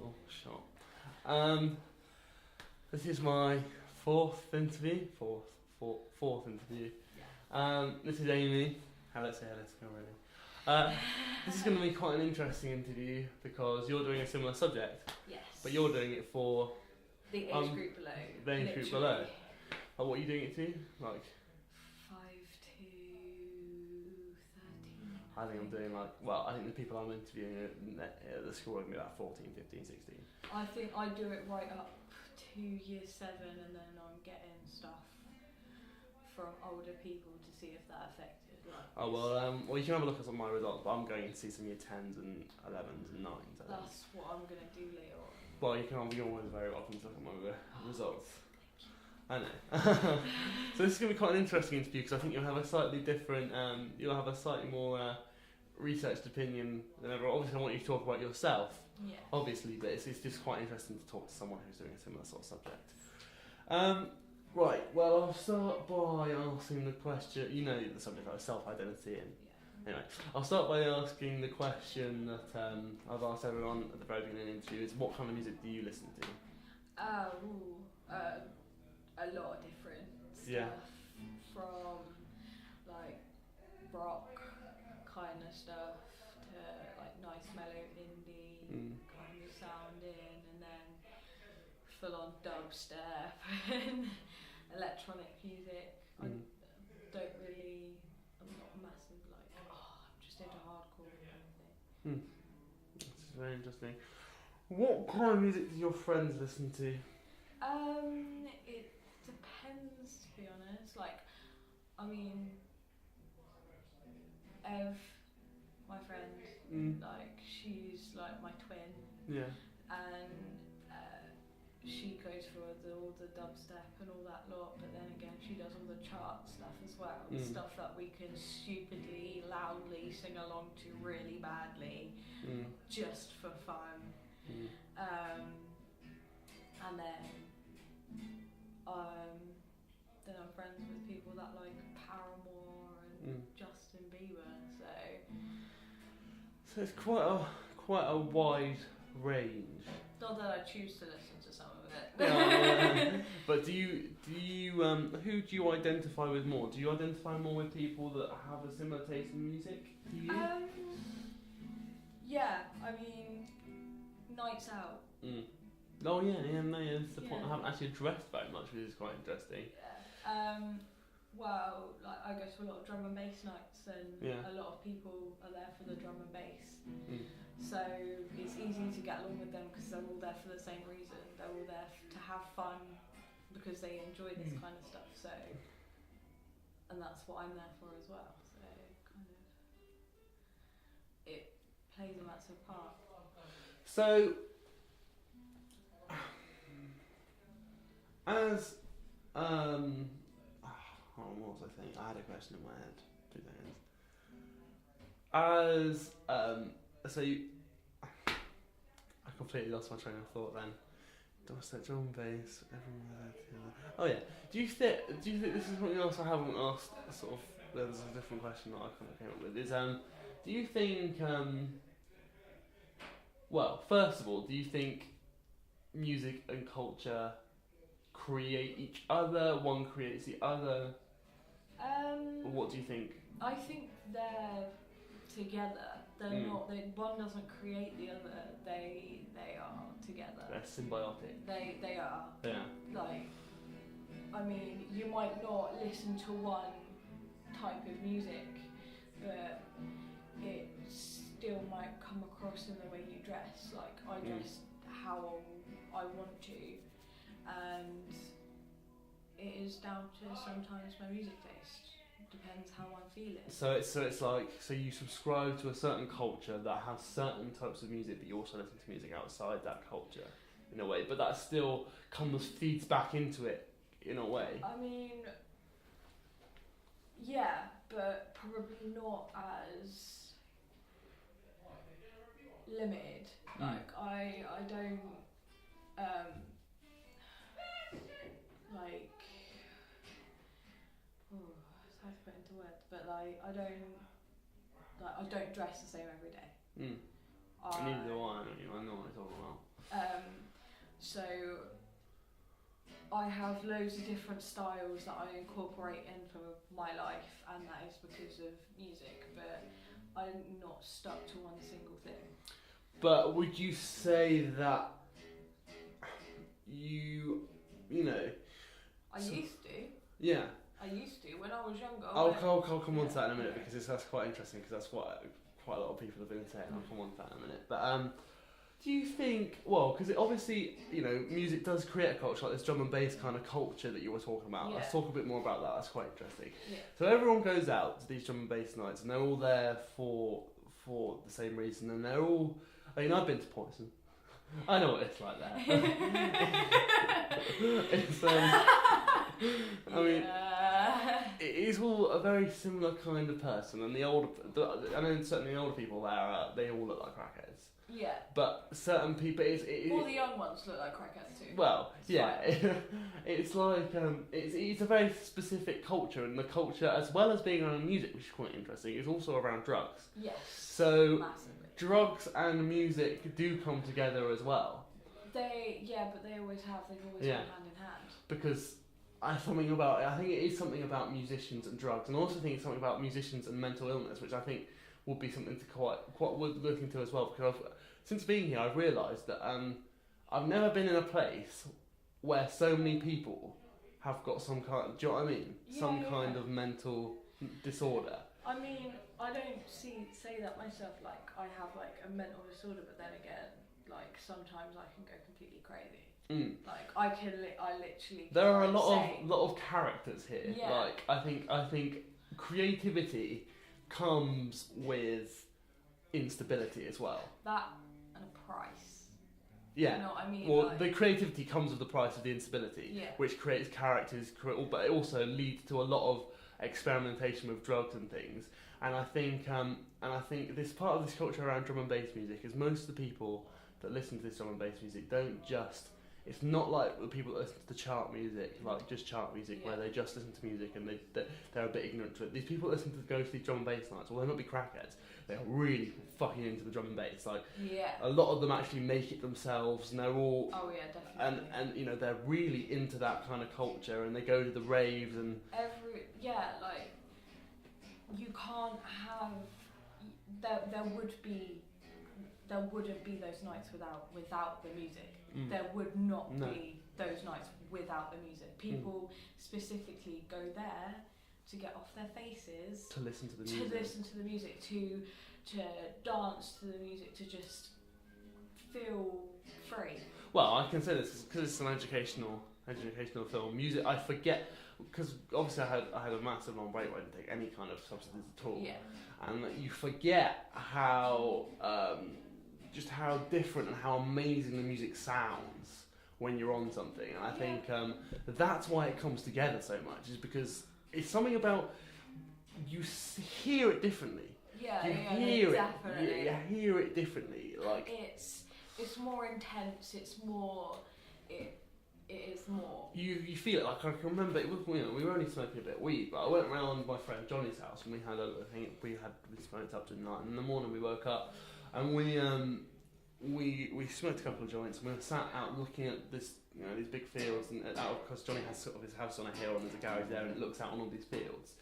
little shot. This is my fourth interview. Fourth interview. This is Aimee. Let's say hello to her already. This is going to be quite an interesting interview because you're doing a similar subject. Yes. But you're doing it for the age group below. The age group below. What are you doing it to? Like 5 to 13. I think I'm doing I think the people I'm interviewing at the school are going to be about 14, 15, 16. I think I do it right up to year 7 and then I'm getting stuff from older people to see if that affected. Well, you can have a look at some of my results, but I'm going to see some year 10s and 11s and 9s. That's what I'm going to do later on. Well, you're always very welcome to look at my results. I know. So this is going to be quite an interesting interview because I think you'll have a slightly different, you'll have a slightly more researched opinion than ever. Obviously, I want you to talk about yourself, obviously, but it's just quite interesting to talk to someone who's doing a similar sort of subject. Right, well, I'll start by asking the question, you know the subject of self-identity. Anyway, I'll start by asking the question that I've asked everyone at the very beginning of the interview, is what kind of music do you listen to? A lot of different stuff, from like rock kind of stuff to like nice mellow indie kind of sounding, and then full on dubstep and electronic music. I'm not massive I'm just into hardcore kind of thing. That's very interesting. What kind of music do your friends listen to? It depends, to be honest. Ev, my friend, she's like my twin. Yeah. And she goes for all the dubstep and all that lot, but then again she does all the chart stuff as well, stuff that we can stupidly, loudly sing along to really badly, just for fun. And then I'm friends with people that like Paramore and Justin Bieber, so it's quite a wide range. Not that I choose to listen to some of it. Yeah, but do you who do you identify with more? Do you identify more with people that have a similar taste in music to you? Yeah, nights out. Oh yeah, that's the point. I haven't actually addressed very much, which is quite interesting. Yeah. Well, I go to a lot of drum and bass nights, and a lot of people are there for the drum and bass. So it's easy to get along with them because they're all there for the same reason. They're all there to have fun because they enjoy this kind of stuff. So, and that's what I'm there for as well. So it plays a massive part. So, as what was I saying? I had a question in my head. 2 seconds. I completely lost my train of thought then. Drum, bass, everyone. Oh yeah. Do you think this is something else I haven't asked? Sort of. There's a different question that I kind of came up with. Is do you think? Well, first of all, do you think music and culture create each other? One creates the other. What do you think? I think they're together. They're not. One doesn't create the other. They are together. They're symbiotic. They are. Yeah. You might not listen to one type of music, but it still might come across in the way you dress. I dress how I want to, and it is down to sometimes my music taste. Depends how I'm feeling. So you subscribe to a certain culture that has certain types of music, but you also listen to music outside that culture in a way. But that still feeds back into it in a way. Yeah, but probably not as limited. I don't it's hard to put into words, but I don't dress the same every day. Neither do I. I know what I'm talking about. have loads of different styles that I incorporate into my life, and that is because of music, but I'm not stuck to one single thing. But would you say that you know... I used to. Yeah. I used to when I was younger. I'll come on to that in a minute, because that's quite interesting, because that's what quite a lot of people have been saying. I'll come on to that in a minute. But do you think, well, because it obviously, music does create a culture, like this drum and bass kind of culture that you were talking about. Yeah. Let's talk a bit more about that. That's quite interesting. Yeah. So everyone goes out to these drum and bass nights, and they're all there for the same reason, and they're all... I mean, I've been to Poison. I know what it's like there. It's, I mean, it is all a very similar kind of person, and I know certainly the older people there, they all look like crackheads. Yeah. But certain people, all the young ones look like crackheads too. Well, yeah, it's like it's a very specific culture, and the culture, as well as being around music, which is quite interesting, is also around drugs. Yes. So massively. Drugs and music do come together as well. But they've always gone hand in hand. Because I think it is something about musicians and drugs, and I also think it's something about musicians and mental illness, which I think would be something to quite look into as well. Because since being here, I've realised that I've never been in a place where so many people have got some kind. Do you know what I mean? Some kind of mental disorder. I mean, I don't say that myself. Like, I have like a mental disorder, but then again, like sometimes I can go completely crazy. Like I literally. There are a lot of characters here. Yeah. Like I think creativity comes with instability as well. That and a price. Yeah. You know what I mean? Well, the creativity comes with the price of the instability, which creates characters, but it also leads to a lot of experimentation with drugs and things. And I think this part of this culture around drum and bass music is most of the people that listen to this drum and bass music don't just. It's not like the people that listen to the chart music, like just chart music, where they just listen to music and they're a bit ignorant to it. These people that go to these drum and bass nights, well, they might be crackheads. They're really fucking into the drum and bass. Like a lot of them actually make it themselves, and they're all. Oh yeah, definitely. And they're really into that kind of culture, and they go to the raves and. Like you can't have. There wouldn't be those nights without the music. There would not be those nights without the music. People specifically go there to get off their faces, to listen to the music, to dance to the music, to just feel free. Well, I can say this because it's an educational film. Music, I forget, because obviously I had a massive long break where I didn't take any kind of substances at all. Yeah. And you forget how just how different and how amazing the music sounds when you're on something. And I think that's why it comes together so much, is because it's something about you hear it differently. You hear it differently. Like it's more intense. It's more. It is more. You feel it. Like I can remember, it was, we were only smoking a bit of weed, but I went round my friend Johnny's house and we smoked up to 9. And in the morning we woke up and we smoked a couple of joints and we were sat out looking at this, these big fields, and because Johnny has sort of his house on a hill and there's a garage there and it looks out on all these fields.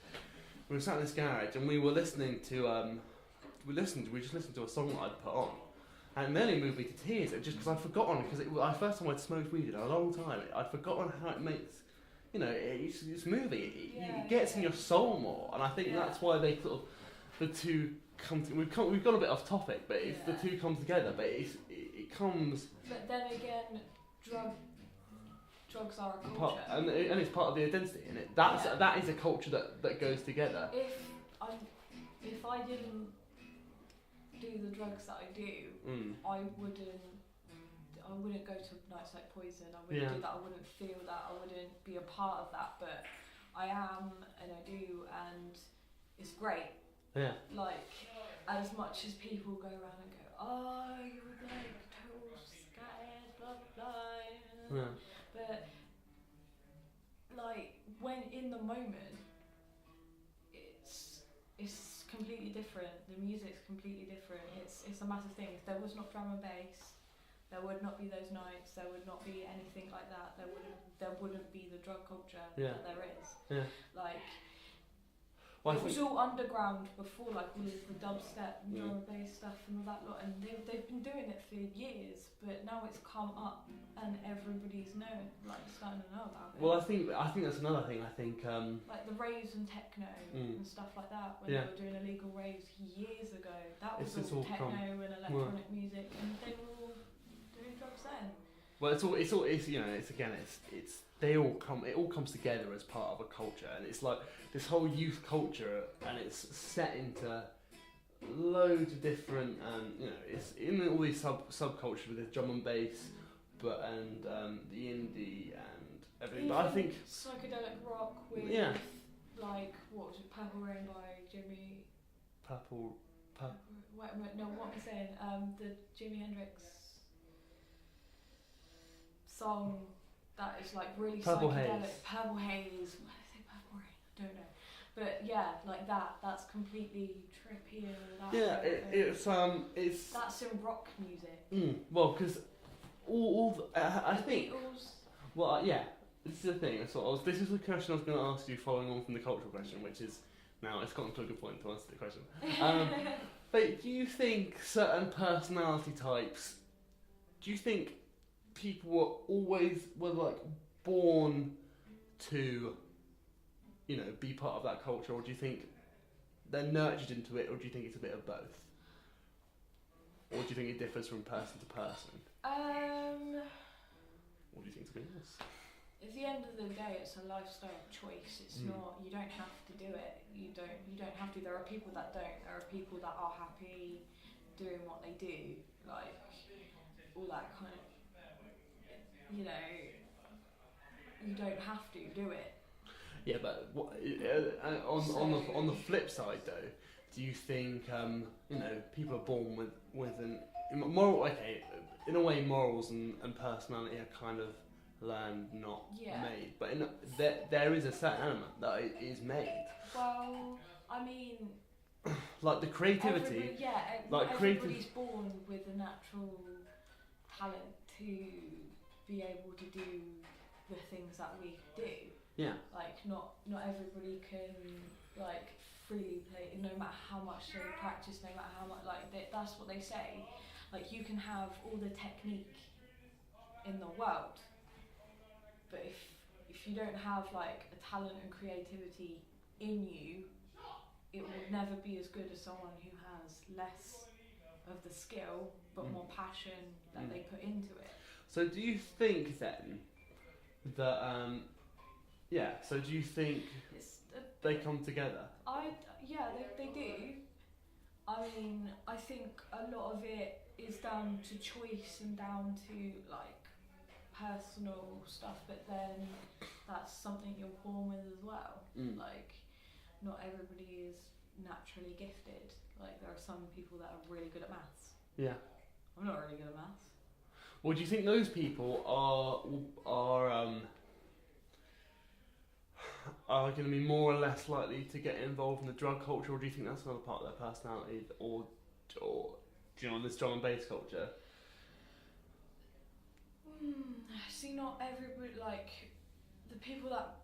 We were sat in this garage and we were listening to we just listened to a song that I'd put on. And it nearly moved me to tears, just because I'd forgotten, because it was the first time I'd smoked weed in a long time. I'd forgotten how it makes, it's moving. It gets in your soul more, and I think that's why they sort of, the two come. We've got a bit off topic, but the two come together. But it comes. But then again, drugs are a culture, and it's part of the identity, isn't it? That is a culture that goes together. If I didn't do the drugs that I do, I wouldn't go to nights like Poison. I wouldn't do that. I wouldn't feel that. I wouldn't be a part of that. But I am, and I do, and it's great. Yeah. Like, as much as people go around and go, oh, you're like total scattered, blah blah. Yeah. But like when in the moment, it's completely different. The music's completely different. It's a massive thing. If there was not drum and bass, there would not be those nights. There would not be anything like that. There wouldn't be the drug culture that there is. Yeah. Like. Well, it was all underground before, like all of the dubstep and drum and bass stuff and all that lot, and they've been doing it for years, but now it's come up and everybody's starting to know about it. Well, I think that's another thing. I think like the raves and techno and stuff like that, when they were doing illegal raves years ago, that was all techno and electronic music, and they were all doing drugs then. Well, it all comes together as part of a culture, and it's like this whole youth culture, and it's set into loads of different, it's in all these subcultures with the drum and bass, and the indie and everything. But I think psychedelic rock with like what was it, Purple Rain by Jimmy. Purple. Wait, no, what am I saying? The Jimi Hendrix song. That is like really Purple psychedelic. Haze. Purple Haze. Why did I say Purple Rain? I don't know. But yeah, like that. That's completely trippy and all that. Yeah, it's. That's in rock music. Well, because I think. Beatles. Well, yeah. This is the thing. This is the question I was going to ask you, following on from the cultural question, which is now it's gotten to a good point to answer the question. But do you think certain personality types? Do you think people were like born to, be part of that culture, or do you think they're nurtured into it, or do you think it's a bit of both, or do you think it differs from person to person? What do you think's going on? At the end of the day, it's a lifestyle choice. It's not. You don't have to do it. You don't have to. There are people that don't. There are people that are happy doing what they do, like all that kind of. You don't have to do it. Yeah, but on the flip side, though, do you think people are born with an moral? Okay, in a way, morals and personality are kind of learned, not made. But there is a certain element that is made. Well, I mean, like the creativity. Everybody's born with a natural talent to be able to do the things that we do. Yeah. Like not everybody can like freely play, no matter how much they practice, no matter how much that's what they say. Like you can have all the technique in the world, but if you don't have like a talent and creativity in you, it will never be as good as someone who has less of the skill but more passion that they put into it. So do you think then that so do you think they come together? They do. I mean, I think a lot of it is down to choice and down to like personal stuff, but then that's something you're born with as well. Like not everybody is naturally gifted. Like there are some people that are really good at maths. Yeah. I'm not really good at maths. Well, do you think those people are going to be more or less likely to get involved in the drug culture, or do you think that's another part of their personality, or this drum and bass culture? See, not everybody, like the people that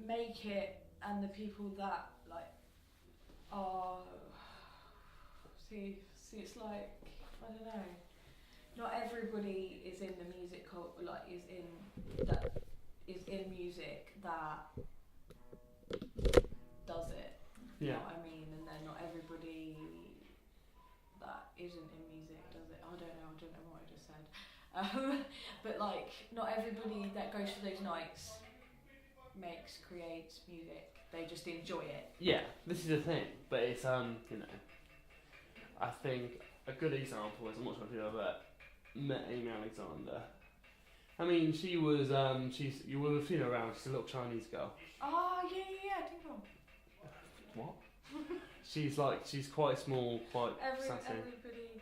make it and the people that like are. See, it's like I don't know. Not everybody is in the music is in music that does it. You know what I mean? And then not everybody that isn't in music does it. I don't know what I just said. But like, not everybody that goes to those nights creates music. They just enjoy it. Yeah, this is the thing. But it's I think a good example is, I'm not sure if you've ever met Aimee Alexander. I mean, she was you would have seen her around. She's a little Chinese girl. Oh yeah, ding dong. What? she's quite small, quite sassy. Everybody,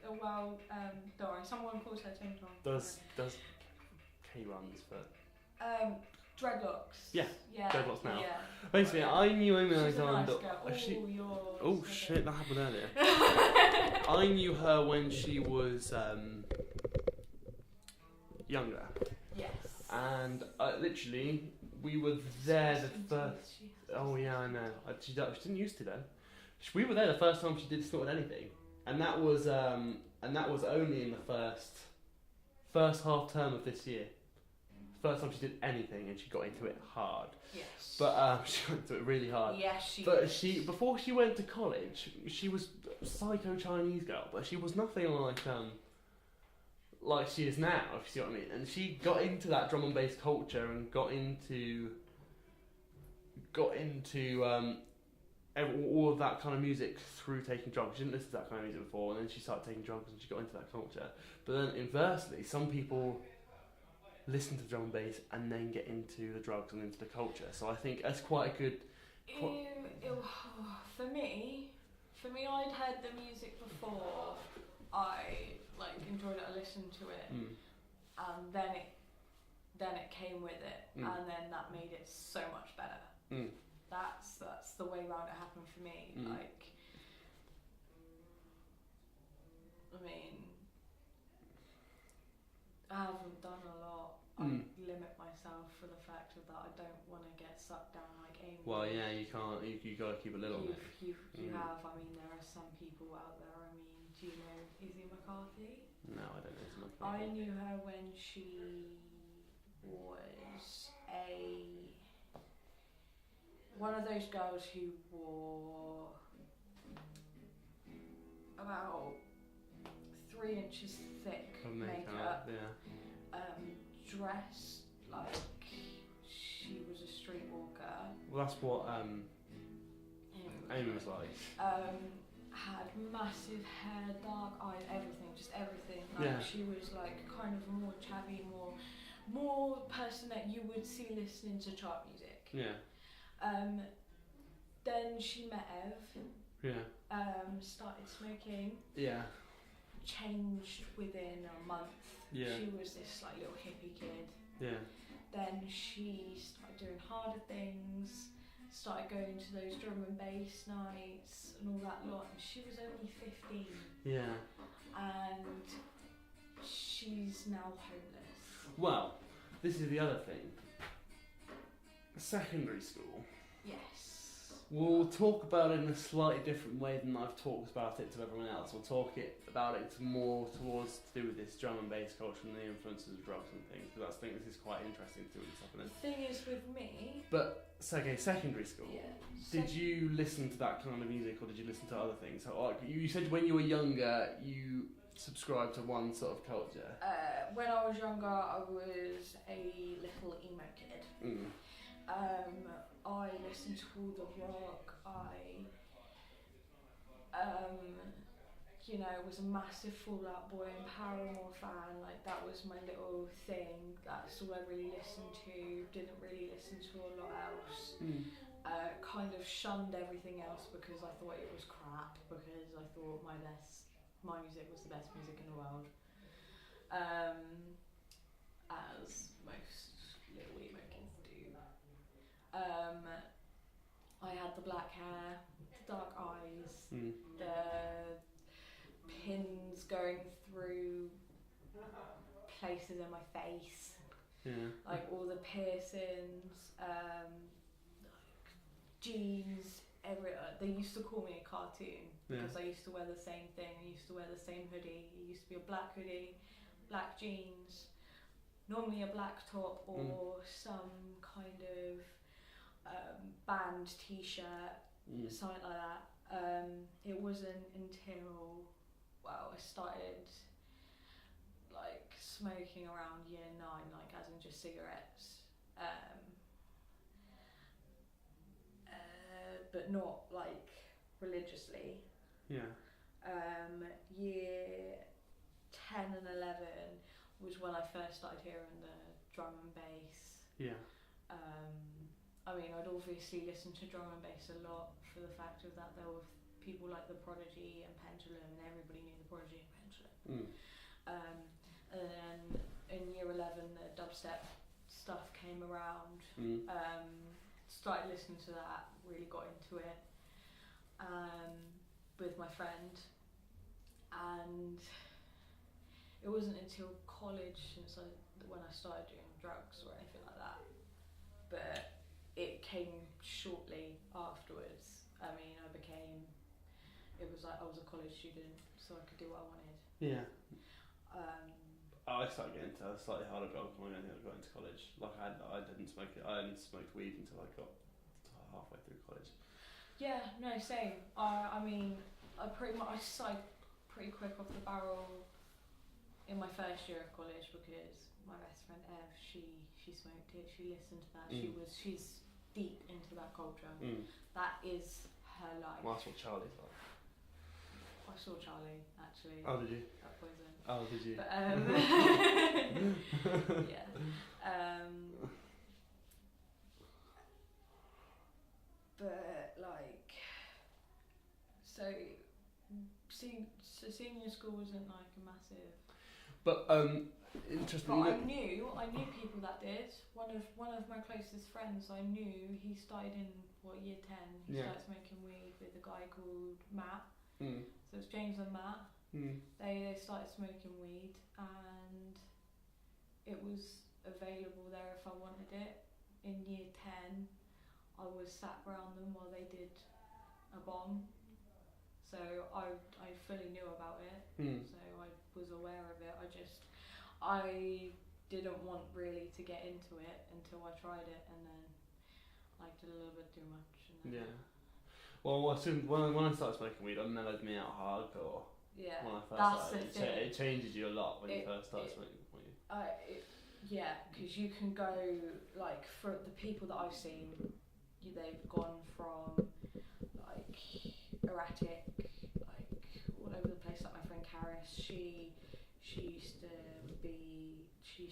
don't worry, someone calls her Ding Dong. Does K runs for dreadlocks. Yeah, dreadlocks now. Yeah. Basically, I knew Aimee She's Alexander. A nice girl. Oh shit, that happened earlier. I knew her when she was younger. Yes. And literally, we were there the first. Oh yeah, I know. She didn't used to though. We were there the first time she did sort of anything, and that was only in the first half term of this year. First time she did anything, and she got into it hard. Yes. But she got into it really hard. Yes, she. But before she went to college, she was a psycho Chinese girl, but she was nothing like she is now, if you see what I mean. And she got into that drum and bass culture and got into all of that kind of music through taking drugs. She didn't listen to that kind of music before, and then she started taking drugs and she got into that culture. But then inversely, some people listen to drum and bass and then get into the drugs and into the culture. So I think that's quite a good. For me, I'd heard the music before. I enjoyed it. I listened to it, and then it came with it, and then that made it so much better. That's the way round it happened for me. I haven't done a lot. I limit myself for the fact of that I don't want to get sucked down like Aimee. Well, yeah, you can't. You got to keep a little. You have. I mean, there are some people out there. I mean, do you know Izzy McCarthy? No, I don't know Izzy McCarthy. I knew her when she was one of those girls who wore about 3 inches thick makeup. Yeah. Dressed like she was a streetwalker. Well, that's what Aimee was like. Had massive hair, dark eyes, everything. She was kind of more chatty, more person that you would see listening to chart music. Yeah. Then she met Ev. Yeah. Started smoking. Yeah. Changed within a month. Yeah. She was this little hippie kid. Yeah. Then she started doing harder things, started going to those drum and bass nights and all that lot, and she was only 15. Yeah. And she's now homeless. Well, this is the other thing. Secondary school. Yes. We'll talk about it in a slightly different way than I've talked about it to everyone else. We'll talk about it more towards to do with this drum and bass culture and the influences of drugs and things, because I think this is quite interesting to do with stuff. The thing is with me... But, secondary school, yeah, did you listen to that kind of music, or did you listen to other things? So, you said when you were younger, you subscribed to one sort of culture. When I was younger, I was a little emo kid. I listened to all the rock. Was a massive Fall Out Boy and Paramore fan. That was my little thing. That's all I really listened to. Didn't really listen to a lot else. Kind of shunned everything else because I thought it was crap. Because I thought my music was the best music in the world. As most little emo kids do. I had the black hair, dark eyes, the pins going through places in my face, all the piercings, jeans. They used to call me a cartoon because I used to wear the same thing. I used to wear the same hoodie. It used to be a black hoodie, black jeans, normally a black top or some kind of band t-shirt, something like that. It wasn't until I started smoking around year 9, as in just cigarettes, but not religiously. Yeah. Year 10 and 11 was when I first started hearing the drum and bass. Yeah. I'd obviously listened to drum and bass a lot for the fact of that there were people like The Prodigy and Pendulum, and everybody knew The Prodigy and Pendulum. And then in year 11 the dubstep stuff came around. Started listening to that, really got into it with my friend, and it it wasn't until college when I started doing drugs or anything like that. But it came shortly afterwards. I mean, it was like I was a college student, so I could do what I wanted. Yeah. I started getting into a slightly harder drug when I got into college. Like I didn't smoke it. I only smoked weed until I got halfway through college. Yeah, no, same. I mean, I started pretty quick off the barrel in my first year of college because my best friend Ev, she smoked it. She listened to that. She's deep into that culture. That is her life. Well, that's what Charlie's like. I saw Charlie actually. Oh, did you? At Poison. Oh, did you? But, yeah. But like, so senior school wasn't like a massive. But interesting. But I knew people that did. One of my closest friends, I knew he started in year 10. He started smoking weed with a guy called Matt. So it's James and Matt. They started smoking weed, and it was available there if I wanted it. In year 10, I was sat around them while they did a bomb. So I fully knew about it. So I was aware of it. I didn't want really to get into it until I tried it, and then I did a little bit too much. And then Well, as soon when I started smoking weed, it mellowed me out hardcore. Yeah, when I first that's started. the thing. It changes you a lot when you first start smoking weed. Yeah, because you can go, like, for the people that I've seen, they've gone from like erratic, like all over the place. Like my friend Karis, she used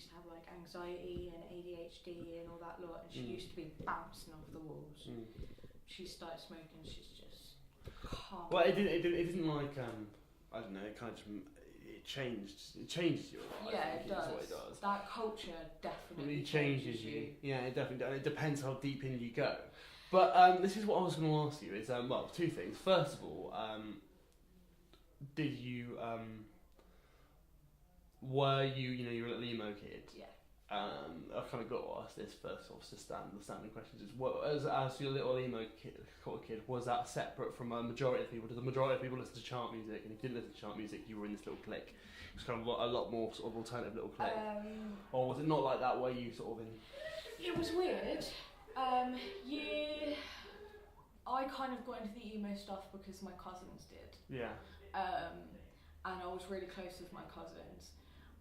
to have like anxiety and ADHD and all that lot, and she used to be bouncing off the walls. She started smoking, she's just calm. Well, it didn't like I don't know. It kind of it changes you. Yeah, it does. What it does. That culture definitely changes you. Yeah, it definitely does. It depends how deep in you go. But this is what I was going to ask you. Is well, two things. First of all, did you were you you were a little emo kid? Yeah. I've kind of got to ask this first, off the standing questions. Is what as your little emo kid, was that separate from a majority of people? Did the majority of people listen to chart music? And if you didn't listen to chart music, you were in this little clique. It was kind of a lot more sort of alternative little clique. Or was it not like that, where you sort of in? It was weird. I kind of got into the emo stuff because my cousins did. Yeah. And I was really close with my cousins.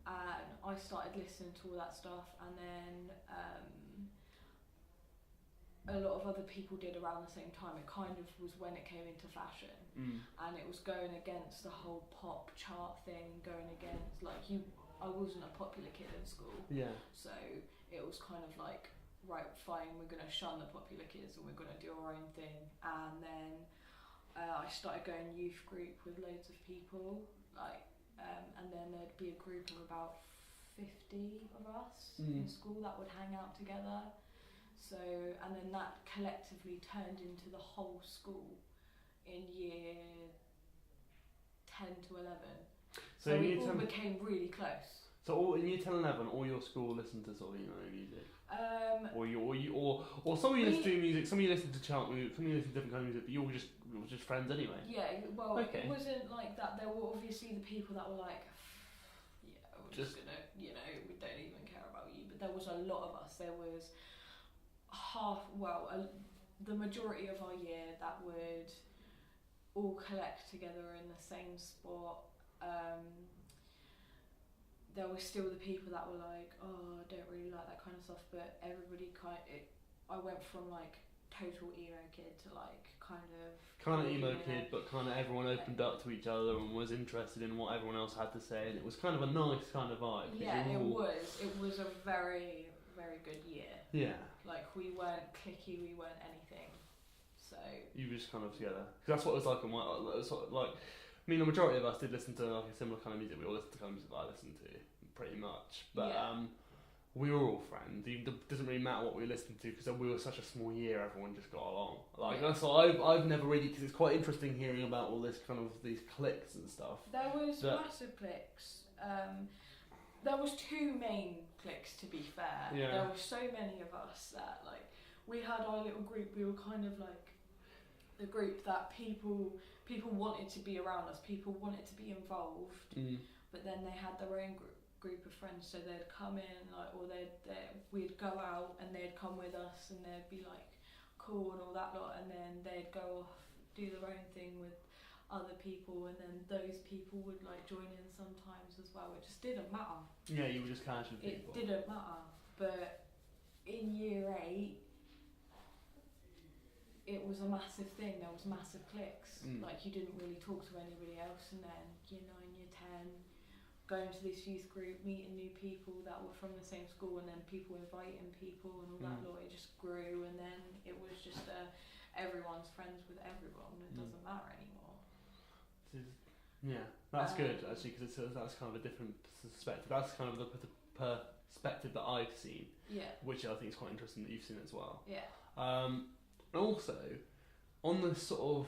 And I started listening to all that stuff, and then a lot of other people did around the same time. It kind of was when it came into fashion, and it was going against the whole pop chart thing, going against I wasn't a popular kid in school, so it was kind of like, right, fine, we're gonna shun the popular kids and we're gonna do our own thing. And then I started going youth group with loads of people, and then there'd be a group of about 50 of us in school that would hang out together. So, and then that collectively turned into the whole school in year 10 to 11. So we all became really close. So in year 10 and 11, all your school listened to sort of music? Or some of you listen to music, some of you listen to chant music, some of you listen to different kind of music, but you were just friends anyway. Yeah, well, It wasn't like that. There were obviously the people that were like, yeah, we're just gonna, we don't even care about you. But there was a lot of us. There was the majority of our year that would all collect together in the same spot. There were still the people that were like, oh, I don't really like that kind of stuff, but everybody I went from like total emo kid to like kind of emo kid, but kind of everyone opened up to each other and was interested in what everyone else had to say, and it was kind of a nice kind of vibe. Yeah, it was a very, very good year. Yeah. Like, we weren't cliquey, we weren't anything, so... You were just kind of together. Cause that's what it was like in my... I mean, the majority of us did listen to like a similar kind of music. We all listened to kind of music that I listened to, pretty much. But we were all friends. It doesn't really matter what we listened to, because we were such a small year. Everyone just got along. That's why I've never really, because it's quite interesting hearing about all this kind of these cliques and stuff. There was massive cliques. There was two main cliques, to be fair. Yeah. There were so many of us that, like, we had our little group. We were kind of like the group that people wanted to be around us. People wanted to be involved, but then they had their own group of friends. So they'd come in, like, or we'd go out and they'd come with us, and they'd be like cool and all that lot, and then they'd go off, do their own thing with other people, and then those people would like join in sometimes as well. It just didn't matter. Yeah, you were just casual people. It didn't matter. But in year 8, it was a massive thing. There was massive cliques. Like, you didn't really talk to anybody else, and then year 9, year 10, going to this youth group, meeting new people that were from the same school, and then people inviting people and all that lot. It just grew, and then it was just everyone's friends with everyone. It doesn't matter anymore. Yeah, that's good actually, because that's kind of a different perspective. That's kind of the perspective that I've seen. Yeah. Which I think is quite interesting that you've seen as well. Yeah. And also, on the sort of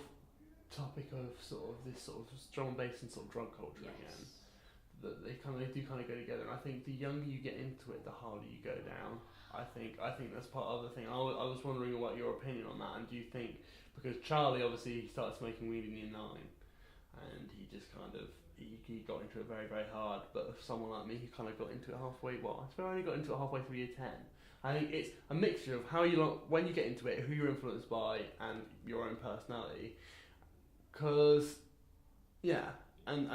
topic of this sort of drum and bass and sort of drug culture again, that they do kind of go together. And I think the younger you get into it, the harder you go down. I think that's part of the thing. I was wondering what your opinion on that, and do you think, because Charlie obviously he started smoking weed in year 9, and he just kind of he got into it very, very hard, but for someone like me, he kind of got into it halfway. Well, I only got into it halfway through year 10. I think it's a mixture of how when you get into it, who you're influenced by, and your own personality. Because, yeah, and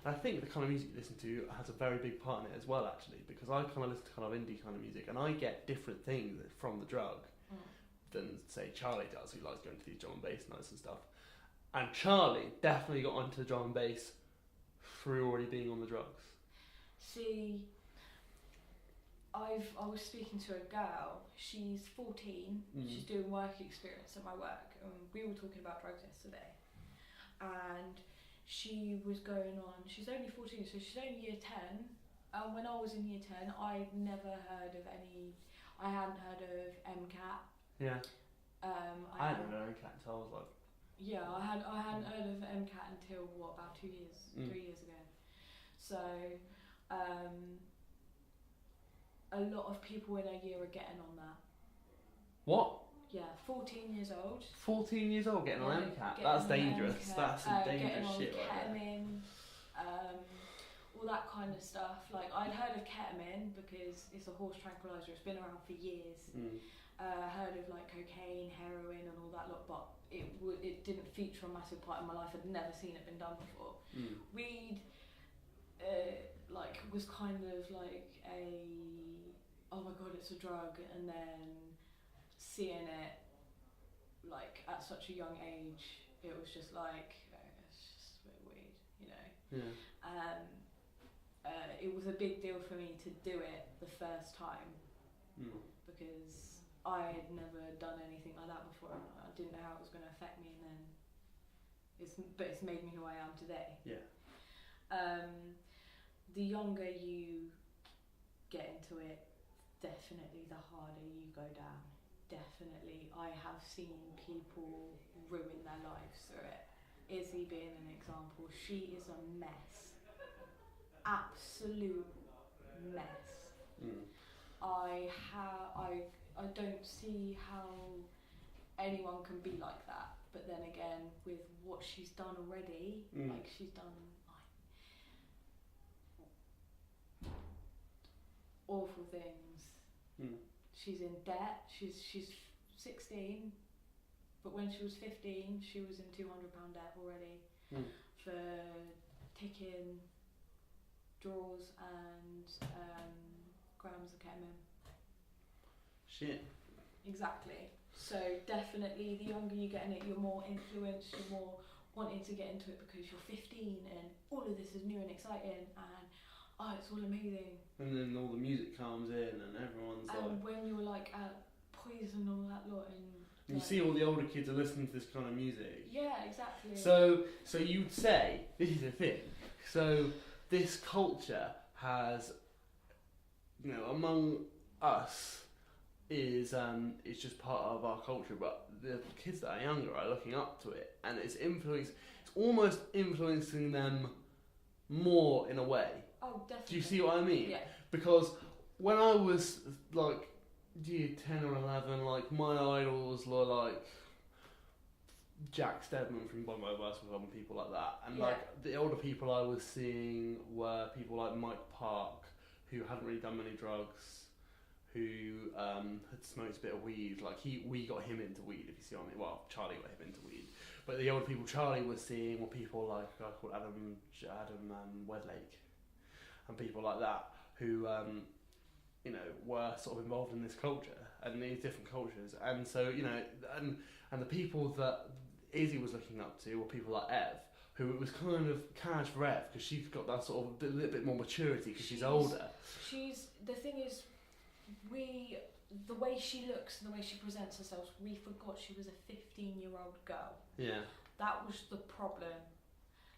I think the kind of music you listen to has a very big part in it as well, actually, because I kind of listen to kind of indie kind of music, and I get different things from the drug than, say, Charlie does, who likes going to these drum and bass nights and stuff. And Charlie definitely got onto the drum and bass through already being on the drugs. See, I was speaking to a girl. She's 14. She's doing work experience at my work, and we were talking about drugs yesterday. And she was going on. She's only 14, so she's only year 10. And when I was in year 10, I'd never heard of any. I hadn't heard of MCAT. Yeah. I hadn't heard of MCAT until I was like. Yeah, I hadn't heard of MCAT until about 2 years, 3 years ago. So, a lot of people in a year are getting on that. What? Yeah, 14 years old. 14 years old getting on MCAT? That's dangerous. That's some dangerous shit right there. All that kind of stuff. Like, I'd heard of ketamine because it's a horse tranquilizer. It's been around for years. Heard of like cocaine, heroin, and all that lot, but it didn't feature a massive part in my life. I'd never seen it been done before. Weed, like, was kind of like oh my god, it's a drug, and then seeing it like at such a young age, it was just like, it's just a bit weird, you know. Yeah. It was a big deal for me to do it the first time because I had never done anything like that before. I didn't know how it was going to affect me, and then it's made me who I am today. Yeah. The younger you get into it, definitely the harder you go down. Definitely, I have seen people ruin their lives through it. Izzy being an example, she is a mess. Absolute mess. I don't see how anyone can be like that. But then again, with what she's done already, like she's done awful things. She's in debt. She's 16, but when she was 15, she was in £200 debt already for taking draws and grams of ketamine. Shit. Exactly. So definitely, the younger you get in it, you're more influenced. You're more wanting to get into it because you're 15 and all of this is new and exciting and it's all amazing. And then all the music comes in and everyone's like. And when you're like at Poison and all that lot, and you see all the older kids are listening to this kind of music. Yeah, exactly. So you'd say, this is the thing, so this culture has, you know, among us is just part of our culture, but the kids that are younger are looking up to it, and it's almost influencing them more in a way, Oh, definitely. Do you see what I mean? Yeah. Because when I was like year 10 or 11, like my idols were like Jack Steadman from Bon Worst with and people like that, and like the older people I was seeing were people like Mike Park, who hadn't really done many drugs, who had smoked a bit of weed. Like we got him into weed, if you see what I mean. Well, Charlie got him into weed, but the older people Charlie was seeing were people like a guy called Adam Wedlake, and people like that who you know were sort of involved in this culture and these different cultures, and so you know, and the people that Izzy was looking up to were people like Ev, who it was kind of cash for Ev because she's got that sort of a little bit more maturity because she's older. The thing is, the way she looks and the way she presents herself, we forgot she was a 15-year-old girl. Yeah. That was the problem.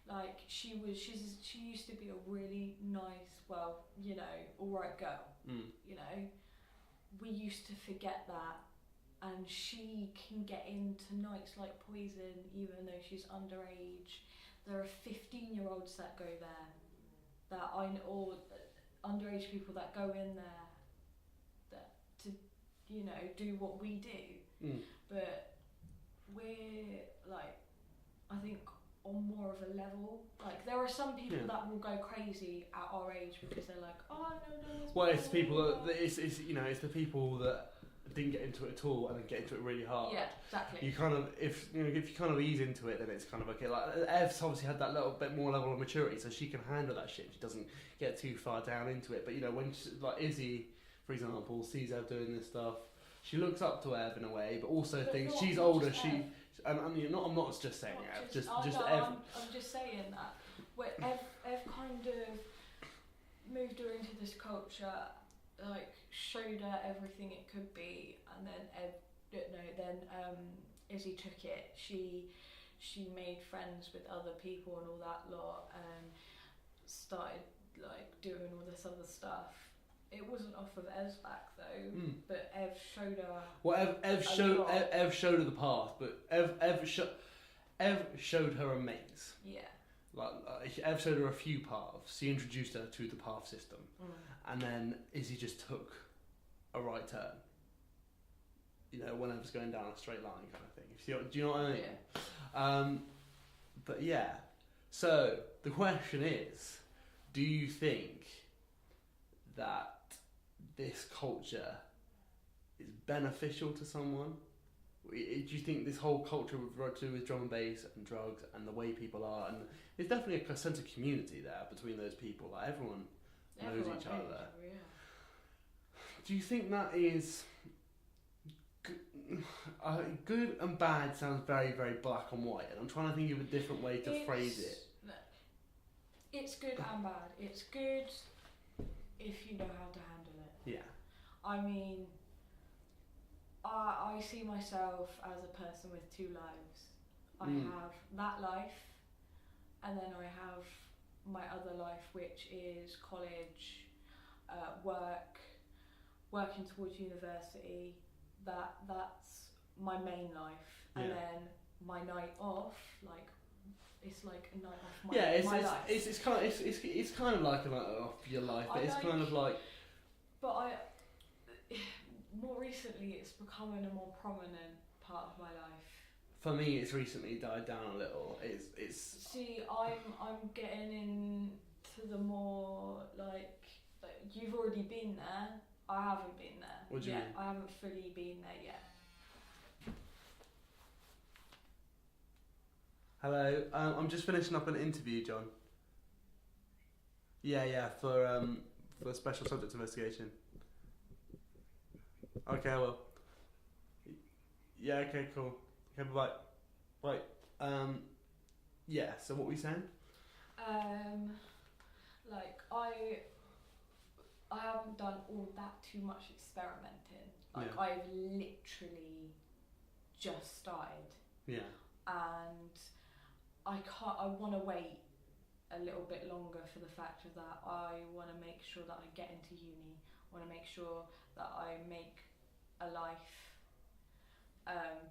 Like she used to be a really nice, well, you know, alright girl. You know, we used to forget that, and she can get into nights like Poison even though she's underage. There are 15-year-olds that go there, that I know, or underage people that go in there that to, you know, do what we do. But we're like, I think on more of a level. Like there are some people that will go crazy at our age because they're like, oh no. Well, it's the people that it's you know, it's the people that didn't get into it at all and then get into it really hard. Yeah, exactly. You kind of if you kind of ease into it, then it's kind of okay. Like Ev's obviously had that little bit more level of maturity, so she can handle that shit. She doesn't get too far down into it. But you know, when like Izzy, for example, sees Ev doing this stuff, she looks up to Ev in a way, but also thinks she's older. I mean, I'm not just saying Ev, just Ev. I'm just saying that. Where Ev kind of moved her into this culture, like showed her everything it could be, and then Izzy took it. She made friends with other people and all that lot, and started like doing all this other stuff. It wasn't off of Ev's back though, but Ev showed her. Well, Ev showed her the path, but Ev showed her a maze. Yeah. Like Ev showed her a few paths. She introduced her to the path system, and then Izzy just took a right turn. You know, when Ev's going down a straight line, kind of thing. Do you know what I mean? Yeah. But yeah. So the question is, do you think that this culture is beneficial to someone? Do you think this whole culture to do with drum and bass and drugs and the way people are, and there's definitely a sense of community there between those people, like everyone knows each other. Yeah. Do you think that is good and bad? Sounds very, very black and white, and I'm trying to think of a different way to phrase it. It's good and bad. It's good if you know how to handle it. Yeah. I mean, I see myself as a person with two lives. I have that life, and then I have my other life, which is college, working towards university. That's my main life, and then my night off, like it's like a night off my life. It's kind of like a night off your life, but it's kind of like. But more recently, it's becoming a more prominent part of my life. For me, it's recently died down a little. It's. See, I'm getting into the more like you've already been there. I haven't been there. What do you mean? I haven't fully been there yet. Hello, I'm just finishing up an interview, John. Yeah, for special subject investigation. Okay, I will. Yeah, okay, cool. Okay, bye. Right. Yeah. So what were you saying? Like I haven't done all that too much experimenting. Like I've literally just started. Yeah. And I want to wait a little bit longer for the fact of that I want to make sure that I get into uni. I want to make sure that I make a life.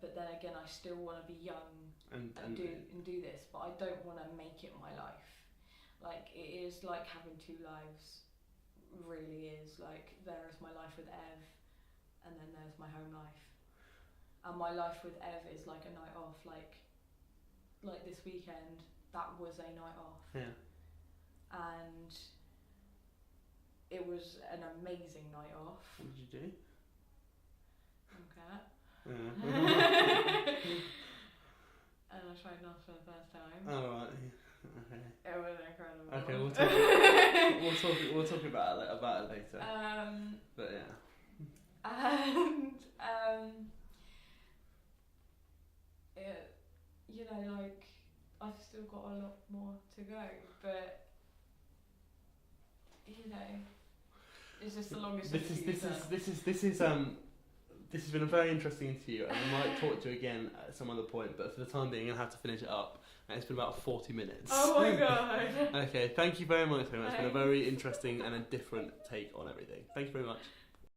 But then again, I still want to be young and do this. But I don't want to make it my life. Like, it is like having two lives. Really is. Like, there is my life with Ev, and then there's my home life. And my life with Ev is like a night off. Like this weekend, that was a night off. Yeah. And it was an amazing night off. What did you do? Okay. Yeah. And I tried not for the first time. Oh, right. Okay. It was incredible. Okay, we'll talk about it later. But yeah. And it, you know, like, I've still got a lot more to go, but you know, it's just the longest. This has been a very interesting interview, and we might talk to you again at some other point, but for the time being, I'll have to finish it up. And it's been about 40 minutes. Oh my god. Okay, thank you very much. It's been a very interesting and a different take on everything. Thank you very much.